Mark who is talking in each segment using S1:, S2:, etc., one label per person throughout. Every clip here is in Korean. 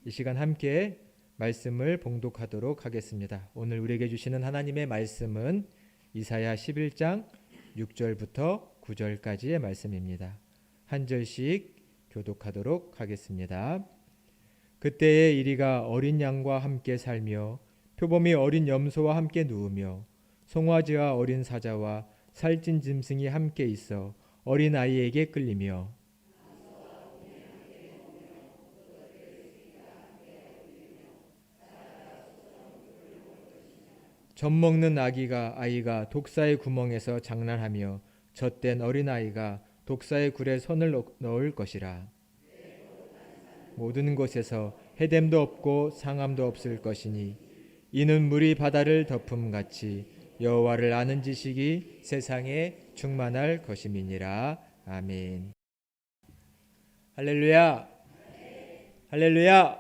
S1: 이 시간 함께 말씀을 봉독하도록 하겠습니다. 오늘 우리에게 주시는 하나님의 말씀은 이사야 11장 6절부터 9절까지의 말씀입니다. 한 절씩 교독하도록 하겠습니다. 그때에 이리가 어린 양과 함께 살며 표범이 어린 염소와 함께 누우며 송아지와 어린 사자와 살찐 짐승이 함께 있어 어린 아이에게 끌리며 젖 먹는 아이가 독사의 구멍에서 장난하며 젖된 어린아이가 독사의 굴에 손을 넣을 것이라. 모든 곳에서 해됨도 없고 상함도 없을 것이니 이는 물이 바다를 덮음같이 여호와를 아는 지식이 세상에 충만할 것임이니라. 아멘. 할렐루야. 할렐루야.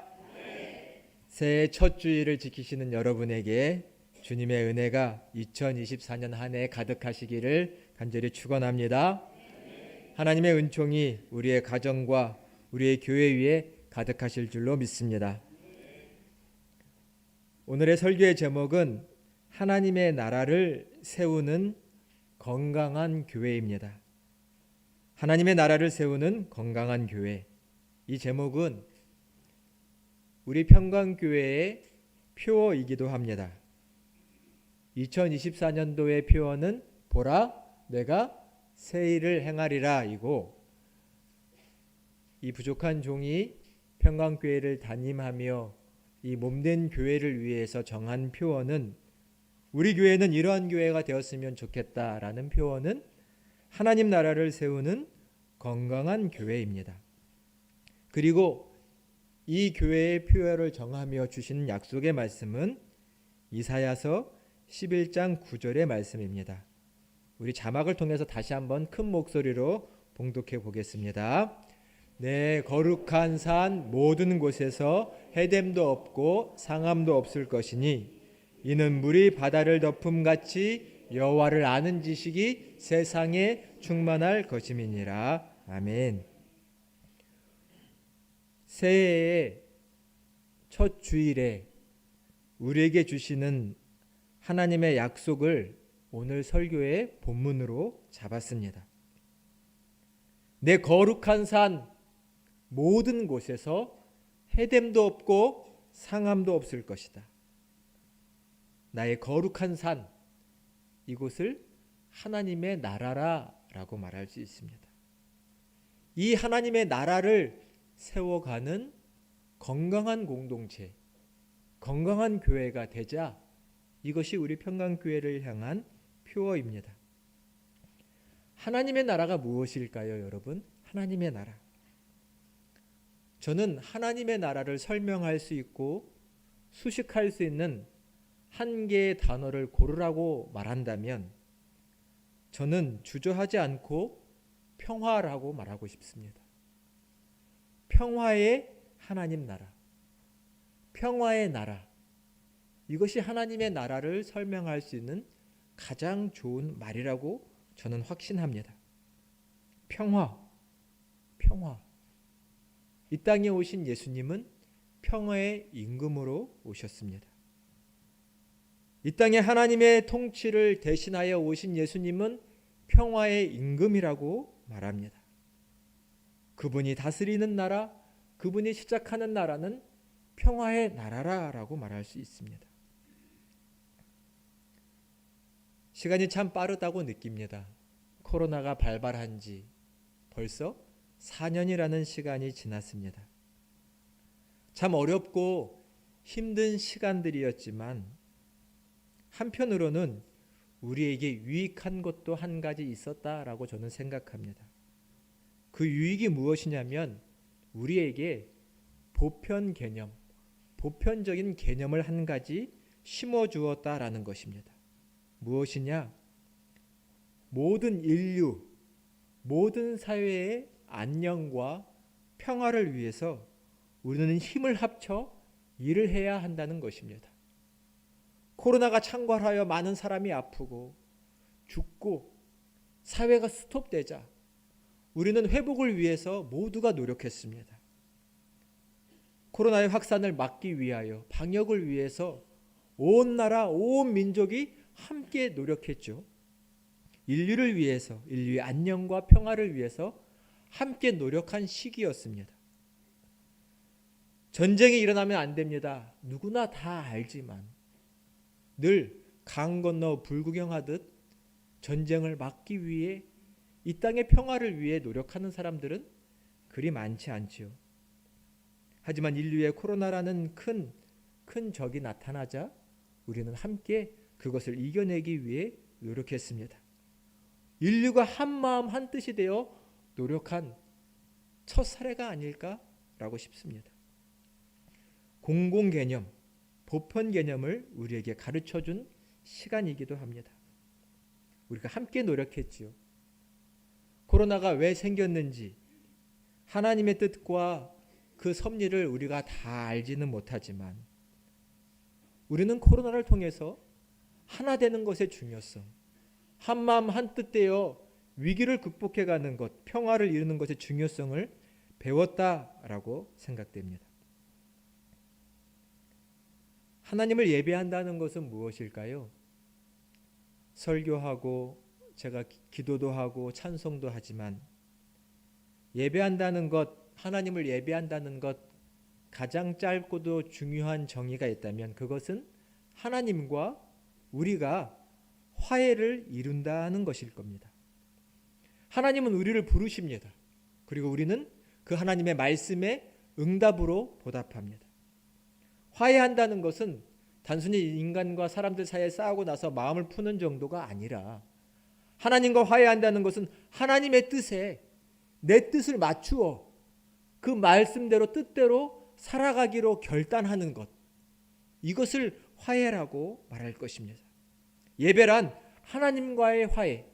S1: 새해 첫 주일을 지키시는 여러분에게 주님의 은혜가 2024년 한 해 가득하시기를 간절히 축원합니다. 하나님의 은총이 우리의 가정과 우리의 교회 위에 가득하실 줄로 믿습니다. 오늘의 설교의 제목은 하나님의 나라를 세우는 건강한 교회입니다. 하나님의 나라를 세우는 건강한 교회. 이 제목은 우리 평강교회의 표어이기도 합니다. 2024년도의 표어는 보라 내가 새 일을 행하리라 이고, 이 부족한 종이 평강교회를 담임하며 이 몸된 교회를 위해서 정한 표어는 우리 교회는 이러한 교회가 되었으면 좋겠다라는 표어는 하나님 나라를 세우는 건강한 교회입니다. 그리고 이 교회의 표어를 정하며 주시는 약속의 말씀은 이사야서 11장 9절의 말씀입니다. 우리 자막을 통해서 다시 한번 큰 목소리로 봉독해 보겠습니다. 내 거룩한 산 모든 곳에서 해됨도 없고 상함도 없을 것이니 이는 물이 바다를 덮음같이 여호와를 아는 지식이 세상에 충만할 것임이니라. 아멘. 새해의 첫 주일에 우리에게 주시는 하나님의 약속을 오늘 설교의 본문으로 잡았습니다. 내 거룩한 산 모든 곳에서 해됨도 없고 상함도 없을 것이다. 나의 거룩한 산, 이곳을 하나님의 나라라고 말할 수 있습니다. 이 하나님의 나라를 세워가는 건강한 공동체, 건강한 교회가 되자, 이것이 우리 평강교회를 향한 표어입니다. 하나님의 나라가 무엇일까요, 여러분? 하나님의 나라. 저는 하나님의 나라를 설명할 수 있고 수식할 수 있는 한 개의 단어를 고르라고 말한다면 저는 주저하지 않고 평화라고 말하고 싶습니다. 평화의 하나님 나라, 평화의 나라. 이것이 하나님의 나라를 설명할 수 있는 가장 좋은 말이라고 저는 확신합니다. 평화, 평화. 이 땅에 오신 예수님은 평화의 임금으로 오셨습니다. 이 땅에 하나님의 통치를 대신하여 오신 예수님은 평화의 임금이라고 말합니다. 그분이 다스리는 나라, 그분이 시작하는 나라는 평화의 나라라고 말할 수 있습니다. 시간이 참 빠르다고 느낍니다. 코로나가 발발한 지 벌써 4년이라는 시간이 지났습니다. 참 어렵고 힘든 시간들이었지만 한편으로는 우리에게 유익한 것도 한 가지 있었다라고 저는 생각합니다. 그 유익이 무엇이냐면 우리에게 보편 개념, 보편적인 개념을 한 가지 심어주었다라는 것입니다. 무엇이냐? 모든 인류, 모든 사회의 안녕과 평화를 위해서 우리는 힘을 합쳐 일을 해야 한다는 것입니다. 코로나가 창궐하여 많은 사람이 아프고 죽고 사회가 스톱되자 우리는 회복을 위해서 모두가 노력했습니다. 코로나의 확산을 막기 위하여 방역을 위해서 온 나라 온 민족이 함께 노력했죠. 인류를 위해서, 인류의 안녕과 평화를 위해서 함께 노력한 시기였습니다. 전쟁이 일어나면 안 됩니다. 누구나 다 알지만 늘 강 건너 불구경하듯 전쟁을 막기 위해 이 땅의 평화를 위해 노력하는 사람들은 그리 많지 않지요. 하지만 인류의 코로나라는 큰 적이 나타나자 우리는 함께 그것을 이겨내기 위해 노력했습니다. 인류가 한 마음 한 뜻이 되어 노력한 첫 사례가 아닐까라고 싶습니다. 공공 개념, 보편 개념을 우리에게 가르쳐준 시간이기도 합니다. 우리가 함께 노력했지요. 코로나가 왜 생겼는지 하나님의 뜻과 그 섭리를 우리가 다 알지는 못하지만 우리는 코로나를 통해서 하나 되는 것의 중요성, 한마음 한뜻 되어 위기를 극복해가는 것, 평화를 이루는 것의 중요성을 배웠다라고 생각됩니다. 하나님을 예배한다는 것은 무엇일까요? 설교하고 제가 기도도 하고 찬송도 하지만 예배한다는 것, 하나님을 예배한다는 것 가장 짧고도 중요한 정의가 있다면 그것은 하나님과 우리가 화해를 이룬다는 것일 겁니다. 하나님은 우리를 부르십니다. 그리고 우리는 그 하나님의 말씀에 응답으로 보답합니다. 화해한다는 것은 단순히 인간과 사람들 사이에 싸우고 나서 마음을 푸는 정도가 아니라 하나님과 화해한다는 것은 하나님의 뜻에 내 뜻을 맞추어 그 말씀대로 뜻대로 살아가기로 결단하는 것, 이것을 화해라고 말할 것입니다. 예배란 하나님과의 화해,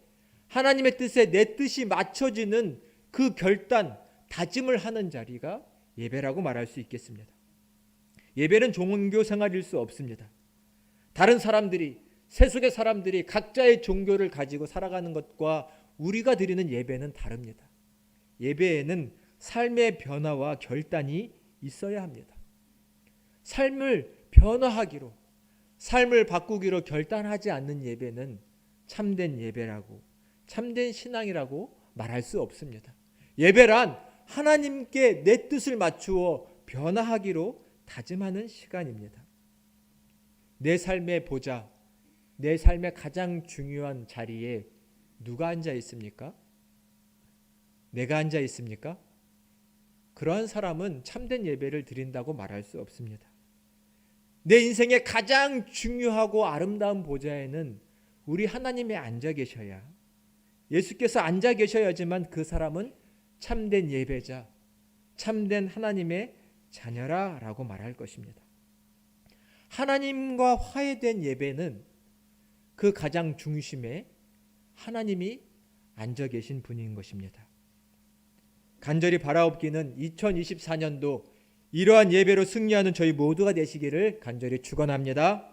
S1: 하나님의 뜻에 내 뜻이 맞춰지는 그 결단, 다짐을 하는 자리가 예배라고 말할 수 있겠습니다. 예배는 종교 생활일 수 없습니다. 다른 사람들이, 세속의 사람들이 각자의 종교를 가지고 살아가는 것과 우리가 드리는 예배는 다릅니다. 예배에는 삶의 변화와 결단이 있어야 합니다. 삶을 변화하기로, 삶을 바꾸기로 결단하지 않는 예배는 참된 예배라고, 참된 신앙이라고 말할 수 없습니다. 예배란 하나님께 내 뜻을 맞추어 변화하기로 다짐하는 시간입니다. 내 삶의 보좌, 내 삶의 가장 중요한 자리에 누가 앉아 있습니까? 내가 앉아 있습니까? 그러한 사람은 참된 예배를 드린다고 말할 수 없습니다. 내 인생의 가장 중요하고 아름다운 보좌에는 우리 하나님이 앉아 계셔야, 예수께서 앉아 계셔야지만 그 사람은 참된 예배자, 참된 하나님의 자녀라라고 말할 것입니다. 하나님과 화해된 예배는 그 가장 중심에 하나님이 앉아 계신 분인 것입니다. 간절히 바라옵기는 2024년도 이러한 예배로 승리하는 저희 모두가 되시기를 간절히 축원합니다.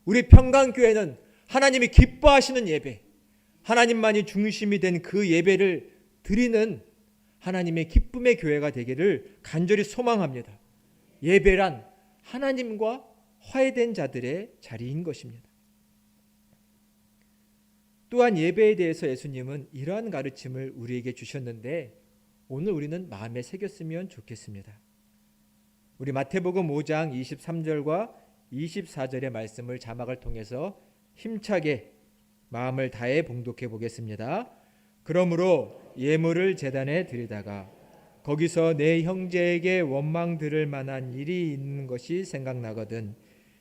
S1: 우리 평강교회는 하나님이 기뻐하시는 예배, 하나님만이 중심이 된 그 예배를 드리는 하나님의 기쁨의 교회가 되기를 간절히 소망합니다. 예배란 하나님과 화해된 자들의 자리인 것입니다. 또한 예배에 대해서 예수님은 이러한 가르침을 우리에게 주셨는데 오늘 우리는 마음에 새겼으면 좋겠습니다. 우리 마태복음 5장 23절과 24절의 말씀을 자막을 통해서 힘차게 마음을 다해 봉독해 보겠습니다. 그러므로 예물을 제단에 드리다가 거기서 내 형제에게 원망 들을 만한 일이 있는 것이 생각나거든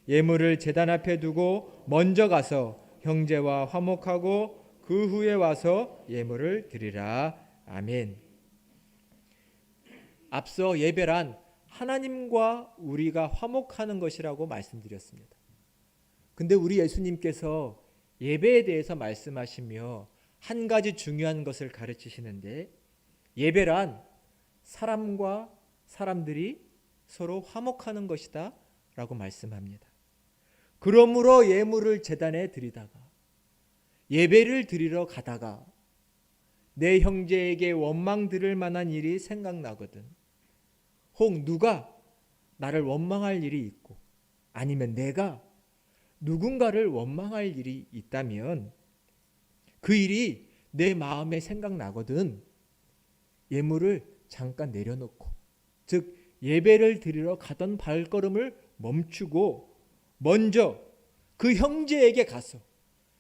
S1: 예물을 제단 앞에 두고 먼저 가서 형제와 화목하고 그 후에 와서 예물을 드리라. 아멘. 앞서 예배란 하나님과 우리가 화목하는 것이라고 말씀드렸습니다. 근데 우리 예수님께서 예배에 대해서 말씀하시며 한 가지 중요한 것을 가르치시는데 예배란 사람과 사람들이 서로 화목하는 것이다 라고 말씀합니다. 그러므로 예물을 제단에 드리다가 예배를 드리러 가다가 내 형제에게 원망 들을 만한 일이 생각나거든 혹 누가 나를 원망할 일이 있고 아니면 내가 누군가를 원망할 일이 있다면 그 일이 내 마음에 생각나거든 예물을 잠깐 내려놓고, 즉 예배를 드리러 가던 발걸음을 멈추고 먼저 그 형제에게 가서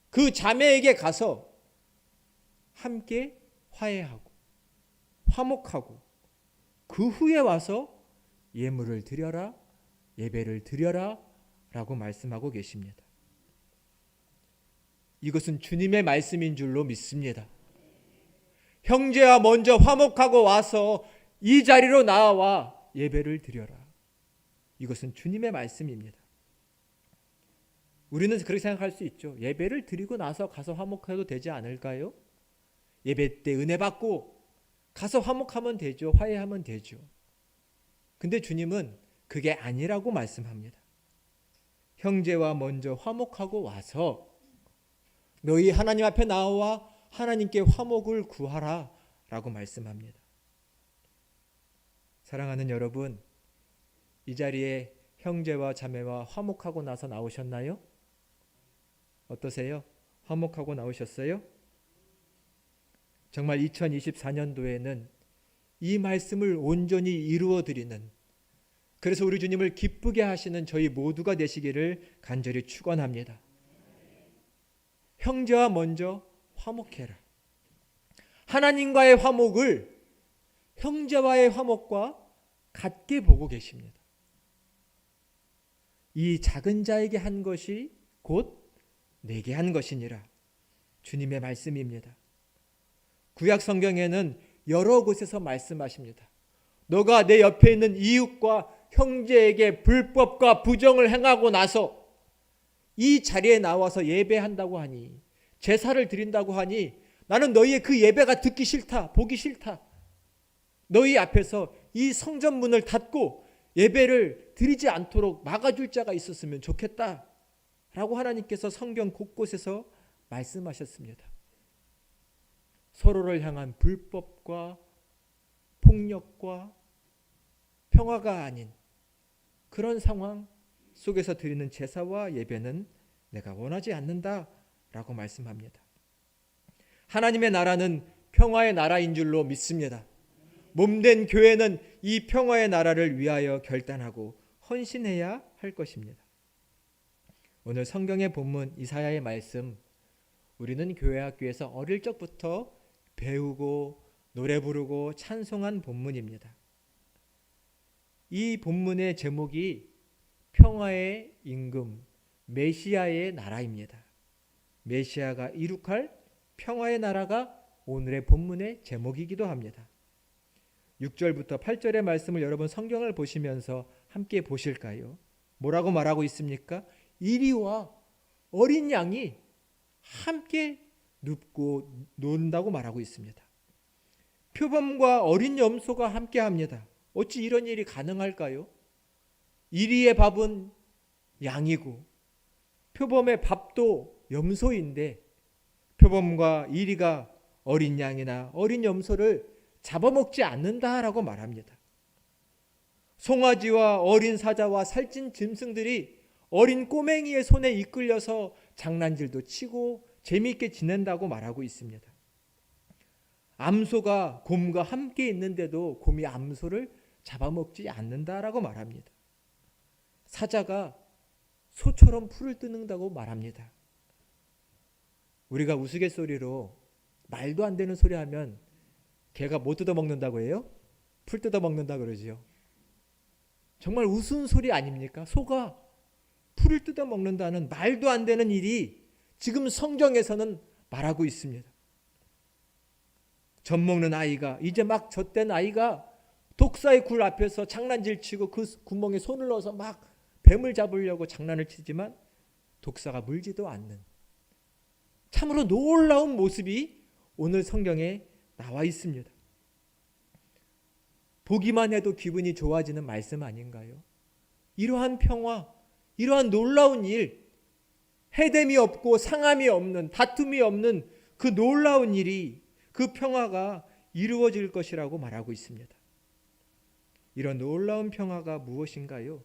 S1: 그 자매에게 가서 함께 화해하고 화목하고 그 후에 와서 예물을 드려라, 예배를 드려라 라고 말씀하고 계십니다. 이것은 주님의 말씀인 줄로 믿습니다. 형제와 먼저 화목하고 와서 이 자리로 나와 예배를 드려라. 이것은 주님의 말씀입니다. 우리는 그렇게 생각할 수 있죠. 예배를 드리고 나서 가서 화목해도 되지 않을까요? 예배 때 은혜 받고 가서 화목하면 되죠. 화해하면 되죠. 근데 주님은 그게 아니라고 말씀합니다. 형제와 먼저 화목하고 와서 너희 하나님 앞에 나와 하나님께 화목을 구하라 라고 말씀합니다. 사랑하는 여러분, 이 자리에 형제와 자매와 화목하고 나서 나오셨나요? 어떠세요? 화목하고 나오셨어요? 정말 2024년도에는 이 말씀을 온전히 이루어드리는, 그래서 우리 주님을 기쁘게 하시는 저희 모두가 되시기를 간절히 축원합니다. 형제와 먼저 화목해라. 하나님과의 화목을 형제와의 화목과 같게 보고 계십니다. 이 작은 자에게 한 것이 곧 내게 한 것이니라. 주님의 말씀입니다. 구약 성경에는 여러 곳에서 말씀하십니다. 너가 내 옆에 있는 이웃과 형제에게 불법과 부정을 행하고 나서 이 자리에 나와서 예배한다고 하니, 제사를 드린다고 하니 나는 너희의 그 예배가 듣기 싫다, 보기 싫다. 너희 앞에서 이 성전 문을 닫고 예배를 드리지 않도록 막아줄 자가 있었으면 좋겠다 라고 하나님께서 성경 곳곳에서 말씀하셨습니다. 서로를 향한 불법과 폭력과 평화가 아닌 그런 상황 속에서 드리는 제사와 예배는 내가 원하지 않는다 라고 말씀합니다. 하나님의 나라는 평화의 나라인 줄로 믿습니다. 몸된 교회는 이 평화의 나라를 위하여 결단하고 헌신해야 할 것입니다. 오늘 성경의 본문 이사야의 말씀, 우리는 교회학교에서 어릴 적부터 배우고 노래 부르고 찬송한 본문입니다. 이 본문의 제목이 평화의 임금, 메시아의 나라입니다. 메시아가 이룩할 평화의 나라가 오늘의 본문의 제목이기도 합니다. 6절부터 8절의 말씀을 여러분 성경을 보시면서 함께 보실까요? 뭐라고 말하고 있습니까? 이리와 어린 양이 함께 눕고 논다고 말하고 있습니다. 표범과 어린 염소가 함께합니다. 어찌 이런 일이 가능할까요? 이리의 밥은 양이고 표범의 밥도 염소인데 표범과 이리가 어린 양이나 어린 염소를 잡아먹지 않는다라고 말합니다. 송아지와 어린 사자와 살찐 짐승들이 어린 꼬맹이의 손에 이끌려서 장난질도 치고 재미있게 지낸다고 말하고 있습니다. 암소가 곰과 함께 있는데도 곰이 암소를 잡아먹지 않는다라고 말합니다. 사자가 소처럼 풀을 뜯는다고 말합니다. 우리가 우스갯소리로 말도 안 되는 소리 하면 개가 뭐 뜯어먹는다고 해요? 풀 뜯어먹는다 그러지요. 정말 우스운 소리 아닙니까? 소가 풀을 뜯어먹는다는 말도 안 되는 일이 지금 성경에서는 말하고 있습니다. 젖 먹는 아이가, 이제 막 젖된 아이가 독사의 굴 앞에서 장난질 치고 그 구멍에 손을 넣어서 막 뱀을 잡으려고 장난을 치지만 독사가 물지도 않는 참으로 놀라운 모습이 오늘 성경에 나와 있습니다. 보기만 해도 기분이 좋아지는 말씀 아닌가요? 이러한 평화, 이러한 놀라운 일, 해됨이 없고 상함이 없는, 다툼이 없는 그 놀라운 일이, 그 평화가 이루어질 것이라고 말하고 있습니다. 이런 놀라운 평화가 무엇인가요?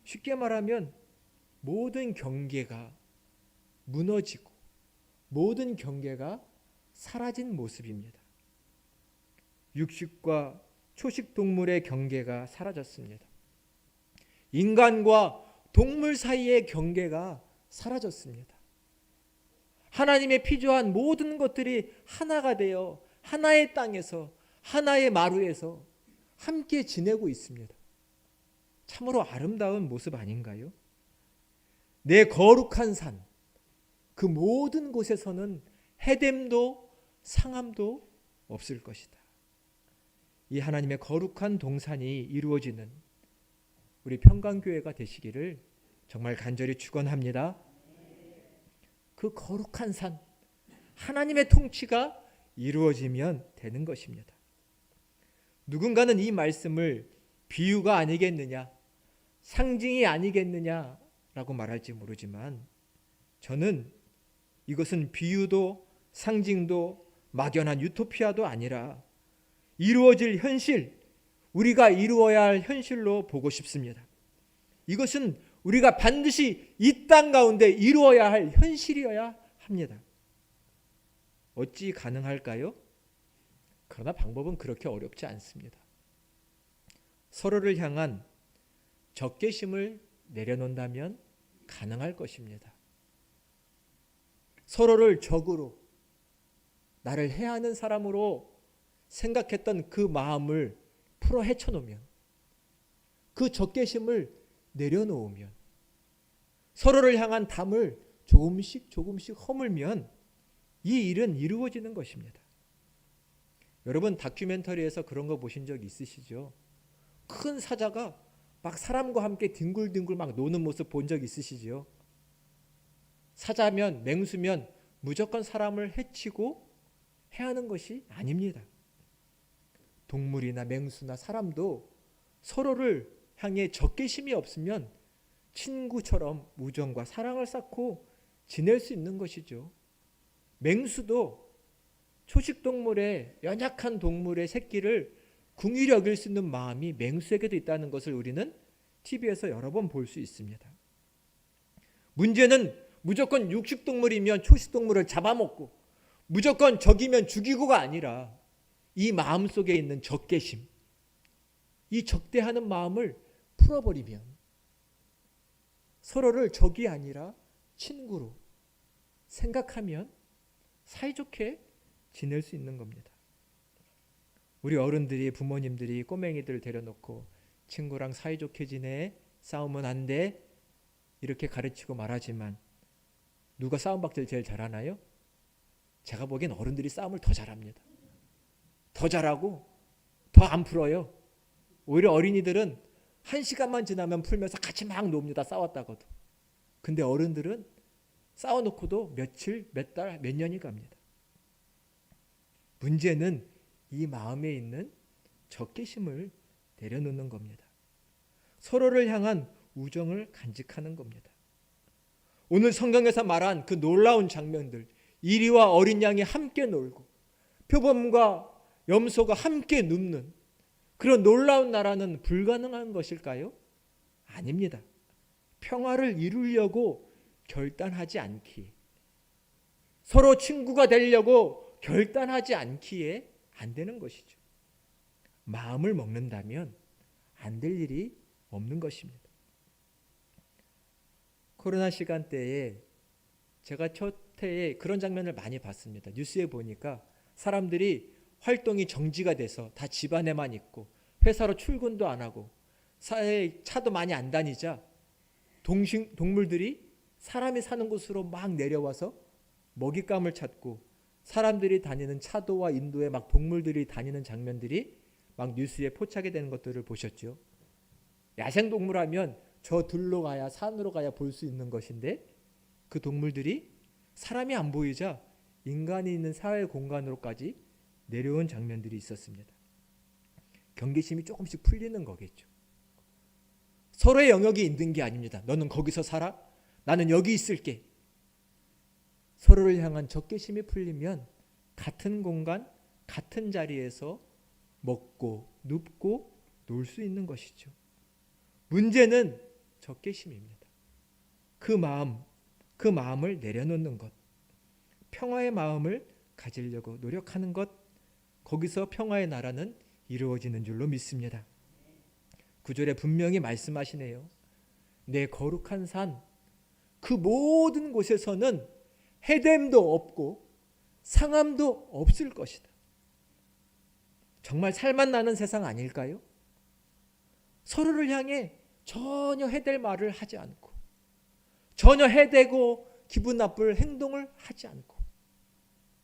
S1: 쉽게 말하면 모든 경계가 무너지고 모든 경계가 사라진 모습입니다. 육식과 초식 동물의 경계가 사라졌습니다. 인간과 동물 사이의 경계가 사라졌습니다. 하나님의 피조한 모든 것들이 하나가 되어 하나의 땅에서 하나의 마루에서 함께 지내고 있습니다. 참으로 아름다운 모습 아닌가요? 내 거룩한 산, 그 모든 곳에서는 해됨도 상함도 없을 것이다. 이 하나님의 거룩한 동산이 이루어지는 우리 평강교회가 되시기를 정말 간절히 축원합니다. 그 거룩한 산, 하나님의 통치가 이루어지면 되는 것입니다. 누군가는 이 말씀을 비유가 아니겠느냐, 상징이 아니겠느냐라고 말할지 모르지만 저는 이것은 비유도 상징도 막연한 유토피아도 아니라 이루어질 현실, 우리가 이루어야 할 현실로 보고 싶습니다. 이것은 우리가 반드시 이 땅 가운데 이루어야 할 현실이어야 합니다. 어찌 가능할까요? 그러나 방법은 그렇게 어렵지 않습니다. 서로를 향한 적개심을 내려놓는다면 가능할 것입니다. 서로를 적으로, 나를 해하는 사람으로 생각했던 그 마음을 풀어 헤쳐놓으면, 그 적개심을 내려놓으면, 서로를 향한 담을 조금씩 허물면 이 일은 이루어지는 것입니다. 여러분 다큐멘터리에서 그런 거 보신 적 있으시죠? 큰 사자가 막 사람과 함께 뒹굴뒹굴 막 노는 모습 본 적 있으시죠? 사자면 맹수면 무조건 사람을 해치고 해하는 것이 아닙니다. 동물이나 맹수나 사람도 서로를 향해 적개심이 없으면 친구처럼 우정과 사랑을 쌓고 지낼 수 있는 것이죠. 맹수도 초식동물의 연약한 동물의 새끼를 궁일이 여길 수 있는 마음이 맹수에게도 있다는 것을 우리는 TV에서 여러 번 볼 수 있습니다. 문제는 무조건 육식동물이면 초식동물을 잡아먹고 무조건 적이면 죽이고가 아니라 이 마음 속에 있는 적개심, 이 적대하는 마음을 풀어버리면 서로를 적이 아니라 친구로 생각하면 사이좋게 지낼 수 있는 겁니다. 우리 어른들이, 부모님들이 꼬맹이들 데려놓고 친구랑 사이좋게 지내, 싸우면 안 돼, 이렇게 가르치고 말하지만 누가 싸움박질 제일 잘하나요? 제가 보기엔 어른들이 싸움을 더 잘합니다. 더 잘하고 더 안 풀어요. 오히려 어린이들은 1시간만 지나면 풀면서 같이 막 놉니다. 싸웠다고도. 근데 어른들은 싸워놓고도 며칠, 몇 달, 몇 년이 갑니다. 문제는 이 마음에 있는 적개심을 내려놓는 겁니다. 서로를 향한 우정을 간직하는 겁니다. 오늘 성경에서 말한 그 놀라운 장면들, 이리와 어린 양이 함께 놀고 표범과 염소가 함께 눕는 그런 놀라운 나라는 불가능한 것일까요? 아닙니다. 평화를 이루려고 결단하지 않기에, 서로 친구가 되려고 결단하지 않기에 안 되는 것이죠. 마음을 먹는다면 안 될 일이 없는 것입니다. 코로나 시간대에 제가 첫 해에 그런 장면을 많이 봤습니다. 뉴스에 보니까 사람들이 활동이 정지가 돼서 다 집안에만 있고 회사로 출근도 안 하고 사회에 차도 많이 안 다니자 동물들이 사람이 사는 곳으로 막 내려와서 먹잇감을 찾고 사람들이 다니는 차도와 인도에 막 동물들이 다니는 장면들이 막 뉴스에 포착이 되는 것들을 보셨죠. 야생동물하면 저 들로 가야 산으로 가야 볼 수 있는 것인데 그 동물들이 사람이 안 보이자 인간이 있는 사회 공간으로까지 내려온 장면들이 있었습니다. 경계심이 조금씩 풀리는 거겠죠. 서로의 영역이 있는 게 아닙니다. 너는 거기서 살아? 나는 여기 있을게. 서로를 향한 적개심이 풀리면 같은 공간, 같은 자리에서 먹고 눕고 놓을 수 있는 것이죠. 문제는 적개심입니다. 그 마음을 내려놓는 것, 평화의 마음을 가지려고 노력하는 것, 거기서 평화의 나라는 이루어지는 줄로 믿습니다. 9절에 분명히 말씀하시네요. 내 거룩한 산, 그 모든 곳에서는 해됨도 없고 상함도 없을 것이다. 정말 살만 나는 세상 아닐까요? 서로를 향해 전혀 해댈 말을 하지 않고, 전혀 해대고 기분 나쁠 행동을 하지 않고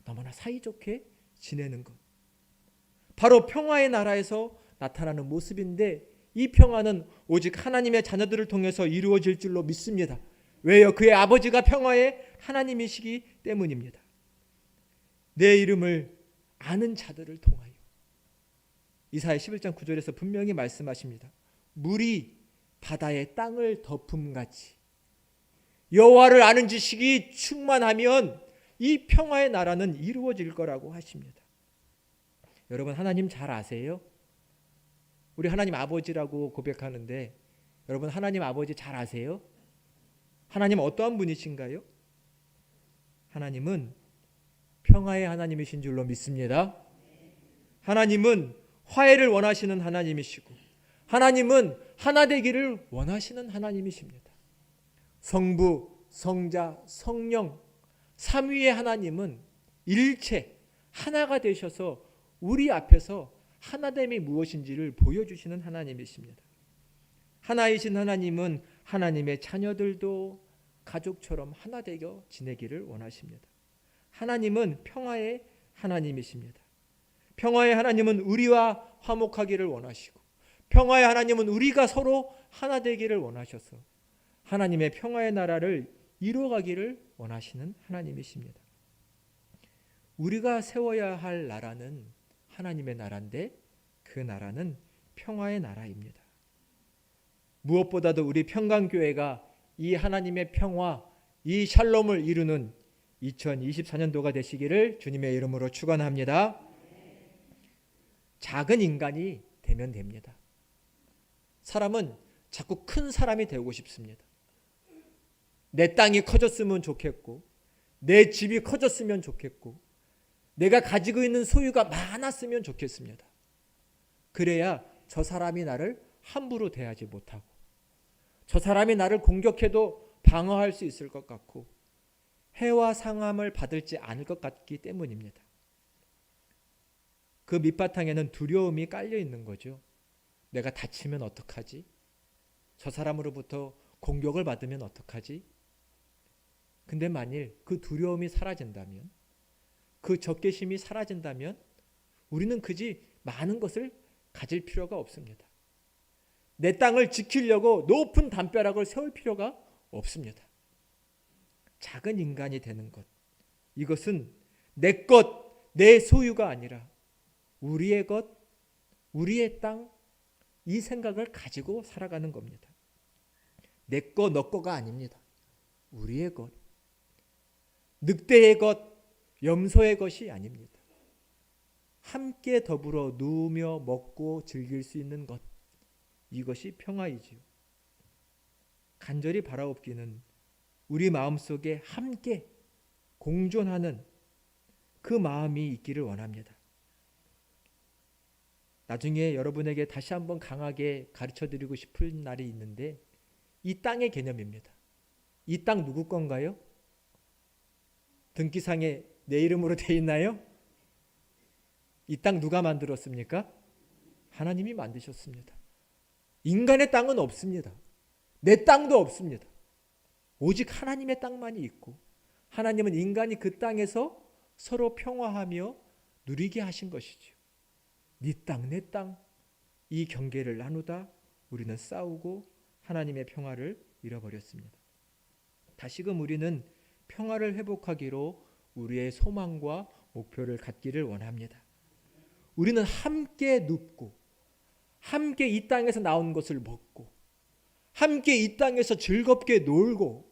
S1: 너무나 사이좋게 지내는 것, 바로 평화의 나라에서 나타나는 모습인데, 이 평화는 오직 하나님의 자녀들을 통해서 이루어질 줄로 믿습니다. 왜요? 그의 아버지가 평화의 하나님이시기 때문입니다. 내 이름을 아는 자들을 통하여. 이사야 11장 9절에서 분명히 말씀하십니다. 물이 바다의 땅을 덮음같이 여호와를 아는 지식이 충만하면 이 평화의 나라는 이루어질 거라고 하십니다. 여러분, 하나님 잘 아세요? 우리 하나님 아버지라고 고백하는데, 여러분 하나님 아버지 잘 아세요? 하나님 어떠한 분이신가요? 하나님은 평화의 하나님이신 줄로 믿습니다. 하나님은 화해를 원하시는 하나님이시고, 하나님은 하나 되기를 원하시는 하나님이십니다. 성부, 성자, 성령 삼위의 하나님은 일체 하나가 되셔서 우리 앞에서 하나됨이 무엇인지를 보여주시는 하나님이십니다. 하나이신 하나님은 하나님의 자녀들도 가족처럼 하나 되어 지내기를 원하십니다. 하나님은 평화의 하나님이십니다. 평화의 하나님은 우리와 화목하기를 원하시고, 평화의 하나님은 우리가 서로 하나 되기를 원하셔서 하나님의 평화의 나라를 이루어가기를 원하시는 하나님이십니다. 우리가 세워야 할 나라는 하나님의 나라인데, 그 나라는 평화의 나라입니다. 무엇보다도 우리 평강교회가 이 하나님의 평화, 이 샬롬을 이루는 2024년도가 되시기를 주님의 이름으로 축원합니다. 작은 인간이 되면 됩니다. 사람은 자꾸 큰 사람이 되고 싶습니다. 내 땅이 커졌으면 좋겠고, 내 집이 커졌으면 좋겠고, 내가 가지고 있는 소유가 많았으면 좋겠습니다. 그래야 저 사람이 나를 함부로 대하지 못하고, 저 사람이 나를 공격해도 방어할 수 있을 것 같고, 해와 상함을 받을지 않을 것 같기 때문입니다. 그 밑바탕에는 두려움이 깔려 있는 거죠. 내가 다치면 어떡하지? 저 사람으로부터 공격을 받으면 어떡하지? 근데 만일 그 두려움이 사라진다면, 그 적개심이 사라진다면 우리는 그지 많은 것을 가질 필요가 없습니다. 내 땅을 지키려고 높은 담벼락을 세울 필요가 없습니다. 작은 인간이 되는 것, 이것은 내 것, 내 소유가 아니라 우리의 것, 우리의 땅, 이 생각을 가지고 살아가는 겁니다. 내 것, 너 거가 아닙니다. 우리의 것, 늑대의 것, 염소의 것이 아닙니다. 함께 더불어 누우며 먹고 즐길 수 있는 것, 이것이 평화이지요. 간절히 바라옵기는 우리 마음속에 함께 공존하는 그 마음이 있기를 원합니다. 나중에 여러분에게 다시 한번 강하게 가르쳐드리고 싶은 날이 있는데, 이 땅의 개념입니다. 이 땅 누구 건가요? 등기상에 내 이름으로 돼 있나요? 이 땅 누가 만들었습니까? 하나님이 만드셨습니다. 인간의 땅은 없습니다. 내 땅도 없습니다. 오직 하나님의 땅만이 있고, 하나님은 인간이 그 땅에서 서로 평화하며 누리게 하신 것이죠. 네 땅, 내 땅, 이 경계를 나누다 우리는 싸우고 하나님의 평화를 잃어버렸습니다. 다시금 우리는 평화를 회복하기로 우리의 소망과 목표를 갖기를 원합니다. 우리는 함께 눕고, 함께 이 땅에서 나온 것을 먹고, 함께 이 땅에서 즐겁게 놀고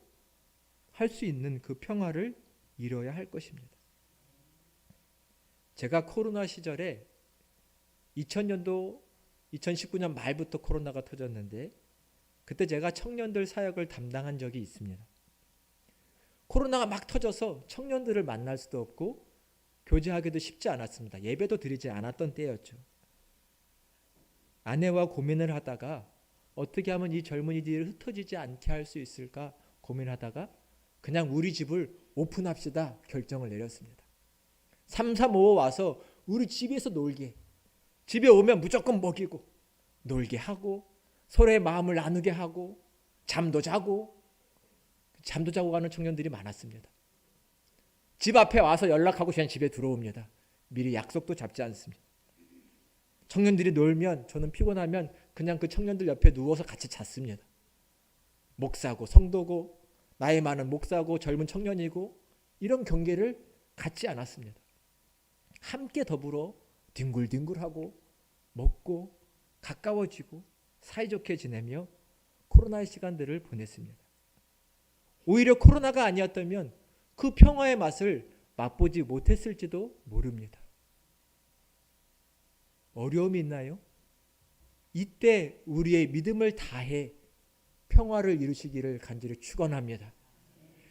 S1: 할 수 있는 그 평화를 이뤄야 할 것입니다. 제가 코로나 시절에 2000년도 2019년 말부터 코로나가 터졌는데 그때 제가 청년들 사역을 담당한 적이 있습니다. 코로나가 막 터져서 청년들을 만날 수도 없고 교제하기도 쉽지 않았습니다. 예배도 드리지 않았던 때였죠. 아내와 고민을 하다가 어떻게 하면 이 젊은이들이 흩어지지 않게 할 수 있을까 고민하다가 그냥 우리 집을 오픈합시다 결정을 내렸습니다. 335 와서 우리 집에서 놀게, 집에 오면 무조건 먹이고 놀게 하고 서로의 마음을 나누게 하고 잠도 자고 가는 청년들이 많았습니다. 집 앞에 와서 연락하고 그냥 집에 들어옵니다. 미리 약속도 잡지 않습니다. 청년들이 놀면 저는 피곤하면 그냥 그 청년들 옆에 누워서 같이 잤습니다. 목사고 성도고 나이 많은 목사고 젊은 청년이고 이런 경계를 갖지 않았습니다. 함께 더불어 뒹굴뒹굴하고 먹고 가까워지고 사이좋게 지내며 코로나의 시간들을 보냈습니다. 오히려 코로나가 아니었다면 그 평화의 맛을 맛보지 못했을지도 모릅니다. 어려움이 있나요? 이때 우리의 믿음을 다해 평화를 이루시기를 간절히 축원합니다.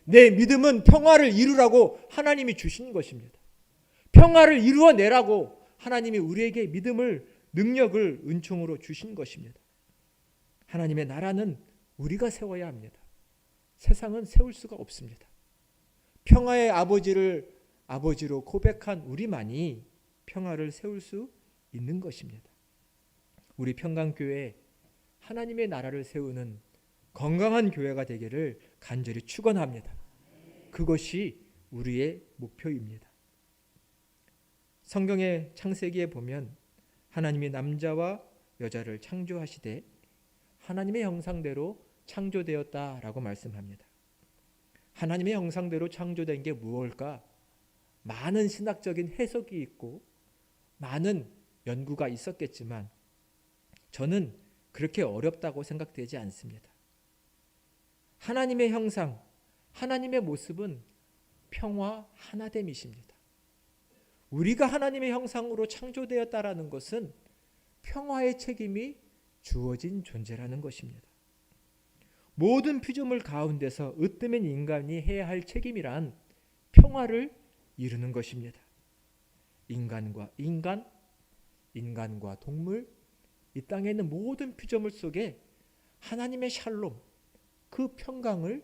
S1: 내 믿음은 평화를 이루라고 하나님이 주신 것입니다. 평화를 이루어내라고 하나님이 우리에게 믿음을, 능력을 은총으로 주신 것입니다. 하나님의 나라는 우리가 세워야 합니다. 세상은 세울 수가 없습니다. 평화의 아버지를 아버지로 고백한 우리만이 평화를 세울 수 있는 것입니다. 우리 평강교회 하나님의 나라를 세우는 건강한 교회가 되기를 간절히 축원합니다. 그것이 우리의 목표입니다. 성경의 창세기에 보면 하나님이 남자와 여자를 창조하시되 하나님의 형상대로 창조되었다라고 말씀합니다. 하나님의 형상대로 창조된 게 무엇일까? 많은 신학적인 해석이 있고 많은 연구가 있었겠지만 저는 그렇게 어렵다고 생각되지 않습니다. 하나님의 형상, 하나님의 모습은 평화 하나됨이십니다. 우리가 하나님의 형상으로 창조되었다라는 것은 평화의 책임이 주어진 존재라는 것입니다. 모든 피조물 가운데서 으뜸인 인간이 해야 할 책임이란 평화를 이루는 것입니다. 인간과 인간, 인간과 동물, 이 땅에 있는 모든 피조물 속에 하나님의 샬롬, 그 평강을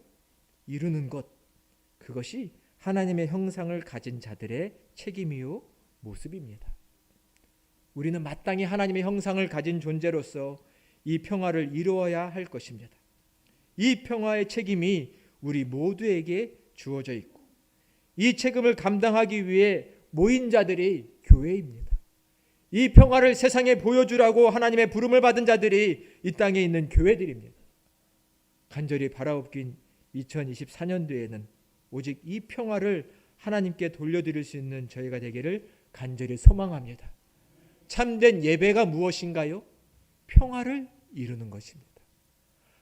S1: 이루는 것, 그것이 하나님의 형상을 가진 자들의 책임이요 모습입니다. 우리는 마땅히 하나님의 형상을 가진 존재로서 이 평화를 이루어야 할 것입니다. 이 평화의 책임이 우리 모두에게 주어져 있고 이 책임을 감당하기 위해 모인 자들이 교회입니다. 이 평화를 세상에 보여주라고 하나님의 부름을 받은 자들이 이 땅에 있는 교회들입니다. 간절히 바라옵긴 2024년도에는 오직 이 평화를 하나님께 돌려드릴 수 있는 저희가 되기를 간절히 소망합니다. 참된 예배가 무엇인가요? 평화를 이루는 것입니다.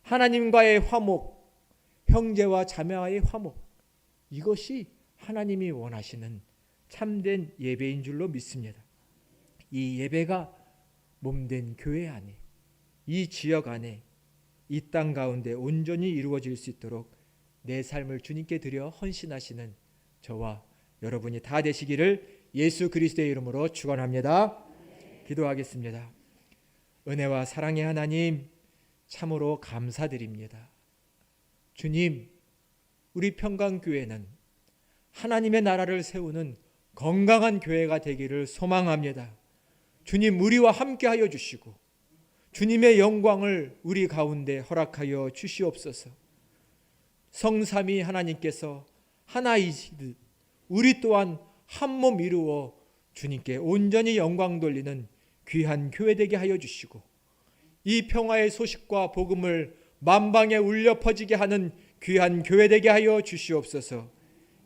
S1: 하나님과의 화목, 형제와 자매와의 화목, 이것이 하나님이 원하시는 참된 예배인 줄로 믿습니다. 이 예배가 몸된 교회 안에, 이 지역 안에, 이 땅 가운데 온전히 이루어질 수 있도록 내 삶을 주님께 드려 헌신하시는 저와 여러분이 다 되시기를 예수 그리스도의 이름으로 축원합니다. 기도하겠습니다. 은혜와 사랑의 하나님, 참으로 감사드립니다. 주님, 우리 평강교회는 하나님의 나라를 세우는 건강한 교회가 되기를 소망합니다. 주님, 우리와 함께하여 주시고 주님의 영광을 우리 가운데 허락하여 주시옵소서. 성삼위 하나님께서 하나이시듯 우리 또한 한 몸 이루어 주님께 온전히 영광 돌리는 귀한 교회 되게 하여 주시고 이 평화의 소식과 복음을 만방에 울려 퍼지게 하는 귀한 교회 되게 하여 주시옵소서.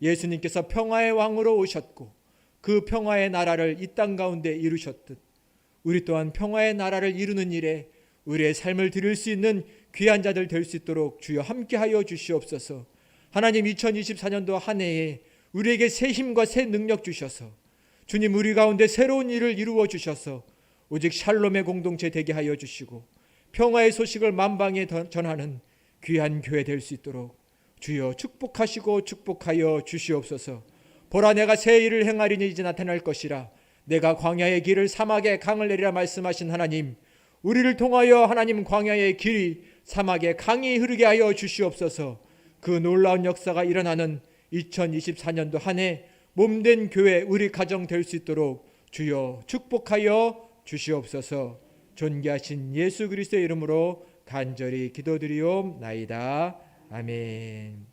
S1: 예수님께서 평화의 왕으로 오셨고 그 평화의 나라를 이 땅 가운데 이루셨듯 우리 또한 평화의 나라를 이루는 일에 우리의 삶을 드릴 수 있는 귀한 자들 될 수 있도록 주여 함께하여 주시옵소서. 하나님, 2024년도 한 해에 우리에게 새 힘과 새 능력 주셔서 주님, 우리 가운데 새로운 일을 이루어 주셔서 오직 샬롬의 공동체 되게 하여 주시고 평화의 소식을 만방에 전하는 귀한 교회 될 수 있도록 주여 축복하시고 축복하여 주시옵소서. 보라, 내가 새 일을 행하리니 이제 나타날 것이라. 내가 광야의 길을 사막에 강을 내리라 말씀하신 하나님, 우리를 통하여 하나님 광야의 길이 사막에 강이 흐르게 하여 주시옵소서. 그 놀라운 역사가 일어나는 2024년도 한 해 몸된 교회 우리 가정 될 수 있도록 주여 축복하여 주시옵소서. 존귀하신 예수 그리스도의 이름으로 간절히 기도드리옵나이다. 아멘.